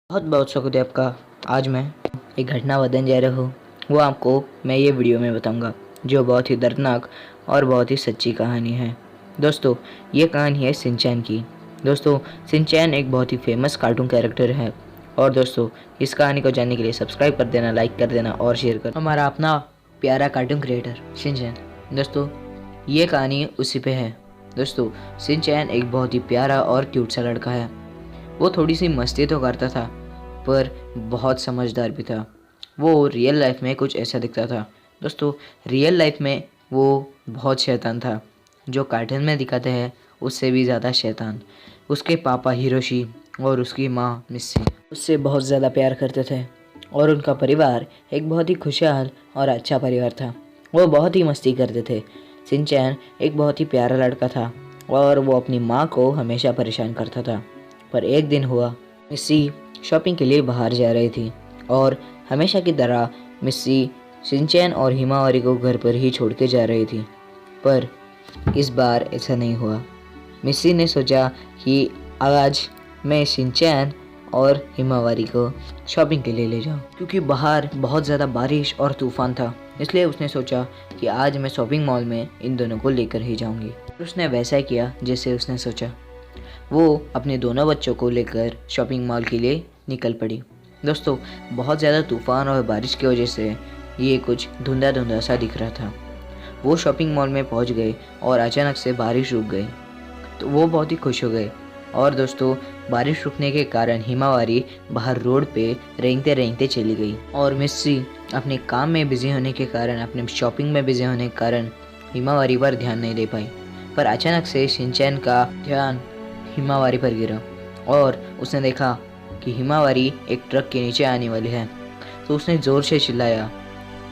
बहुत बहुत स्वागत है आपका। आज मैं एक घटना बताने जा रहा हूँ। वो आपको मैं ये वीडियो में बताऊंगा, जो बहुत ही दर्दनाक और बहुत ही सच्ची कहानी है। दोस्तों, ये कहानी है शिनचैन की। दोस्तों, शिनचैन एक बहुत ही फेमस कार्टून कैरेक्टर है। और दोस्तों, इस कहानी को जानने के लिए सब्सक्राइब कर देना, लाइक कर देना और शेयर कर हमारा अपना प्यारा कार्टून क्रिएटर शिनचैन। दोस्तों, ये कहानी उसी पे है। दोस्तों, शिनचैन एक बहुत ही प्यारा और क्यूट सा लड़का है। वो थोड़ी सी मस्ती तो करता था, पर बहुत समझदार भी था। वो रियल लाइफ में कुछ ऐसा दिखता था। दोस्तों, रियल लाइफ में वो बहुत शैतान था। जो कार्टून में दिखाते हैं उससे भी ज़्यादा शैतान। उसके पापा हिरोशी और उसकी माँ मिस्सी उससे बहुत ज़्यादा प्यार करते थे, और उनका परिवार एक बहुत ही खुशहाल और अच्छा परिवार था। वो बहुत ही मस्ती करते थे। शिनचैन एक बहुत ही प्यारा लड़का था, और वो अपनी माँ को हमेशा परेशान करता था। पर एक दिन हुआ, मिस्सी शॉपिंग के लिए बाहर जा रही थी, और हमेशा की तरह मिस्सी शिनचैन और हिमावारी को घर पर ही छोड़ के जा रही थी। पर इस बार ऐसा नहीं हुआ। मिस्सी ने सोचा कि आज मैं शिनचैन और हिमावारी को शॉपिंग के लिए ले जाऊं, क्योंकि बाहर बहुत ज़्यादा बारिश और तूफान था। इसलिए उसने सोचा कि आज मैं शॉपिंग मॉल में इन दोनों को लेकर ही जाऊंगी। उसने वैसा ही किया जैसे उसने सोचा। वो अपने दोनों बच्चों को लेकर शॉपिंग मॉल के लिए निकल पड़ी। दोस्तों, बहुत ज़्यादा तूफ़ान और बारिश की वजह से ये कुछ धुंधा धुंधा सा दिख रहा था। वो शॉपिंग मॉल में पहुंच गए और अचानक से बारिश रुक गई, तो वो बहुत ही खुश हो गए। और दोस्तों, बारिश रुकने के कारण हिमावारी बाहर रोड पे रेंगते रेंगते चली गई, और मिस्सी अपने काम में बिजी होने के कारण, अपने शॉपिंग में बिजी होने के कारण हिमावारी पर ध्यान नहीं दे पाई। पर अचानक से शिनचैन का ध्यान हिमावारी पर गिरा, और उसने देखा कि हिमावारी एक ट्रक के नीचे आने वाली है। तो उसने ज़ोर से चिल्लाया,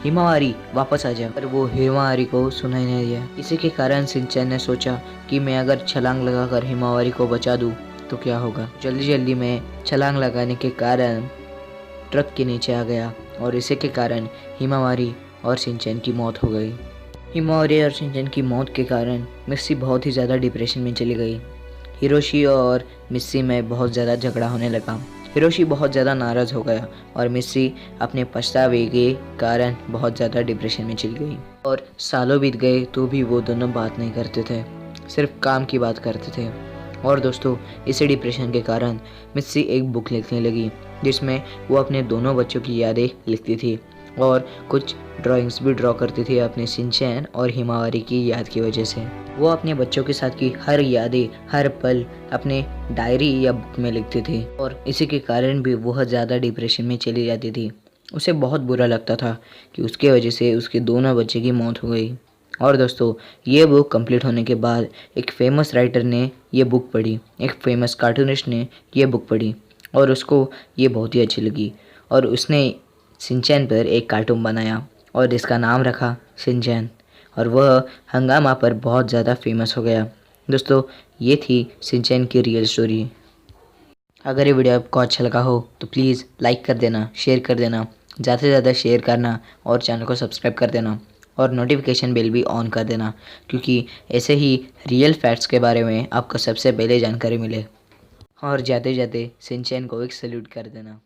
हिमावारी वापस आ जा। पर वो हिमावारी को सुनाई नहीं दिया। इसी के कारण शिनचैन ने सोचा कि मैं अगर छलांग लगाकर हिमावारी को बचा दूं तो क्या होगा। जल्दी जल्दी में छलांग लगाने के कारण ट्रक के नीचे आ गया, और इसी के कारण हिमावारी और शिनचैन की मौत हो गई। हिमावारी और शिनचैन की मौत के कारण मिस्सी बहुत ही ज़्यादा डिप्रेशन में चली गई। हिरोशी और मिस्सी में बहुत ज़्यादा झगड़ा होने लगा। हिरोशी बहुत ज़्यादा नाराज़ हो गया, और मिस्सी अपने पछतावे के कारण बहुत ज़्यादा डिप्रेशन में चली गई। और सालों बीत गए तो भी वो दोनों बात नहीं करते थे, सिर्फ काम की बात करते थे। और दोस्तों, इसी डिप्रेशन के कारण मिस्सी एक बुक लिखने लगी, जिसमें वो अपने दोनों बच्चों की यादें लिखती थी, और कुछ ड्राइंग्स भी ड्रॉ करती थी अपने शिनचैन और हिमावारी की याद की वजह से। वो अपने बच्चों के साथ की हर यादें, हर पल अपने डायरी या बुक में लिखती थी, और इसी के कारण भी वह ज़्यादा डिप्रेशन में चली जाती थी। उसे बहुत बुरा लगता था कि उसके वजह से उसके दोनों बच्चे की मौत हो गई। और दोस्तों, ये बुक कंप्लीट होने के बाद एक फेमस राइटर ने ये बुक पढ़ी, एक फेमस कार्टूनिस्ट ने ये बुक पढ़ी, और उसको ये बहुत ही अच्छी लगी, और उसने शिनचैन पर एक कार्टून बनाया और जिसका नाम रखा शिनचैन, और वह हंगामा पर बहुत ज़्यादा फेमस हो गया। दोस्तों, ये थी शिनचैन की रियल स्टोरी। अगर ये वीडियो आपको अच्छा लगा हो तो प्लीज़ लाइक कर देना, शेयर कर देना, ज़्यादा से ज़्यादा शेयर करना, और चैनल को सब्सक्राइब कर देना, और नोटिफिकेशन बेल भी ऑन कर देना, क्योंकि ऐसे ही रियल फैक्ट्स के बारे में आपको सबसे पहले जानकारी मिले। और जाते जाते शिनचैन को एक सैल्यूट कर देना।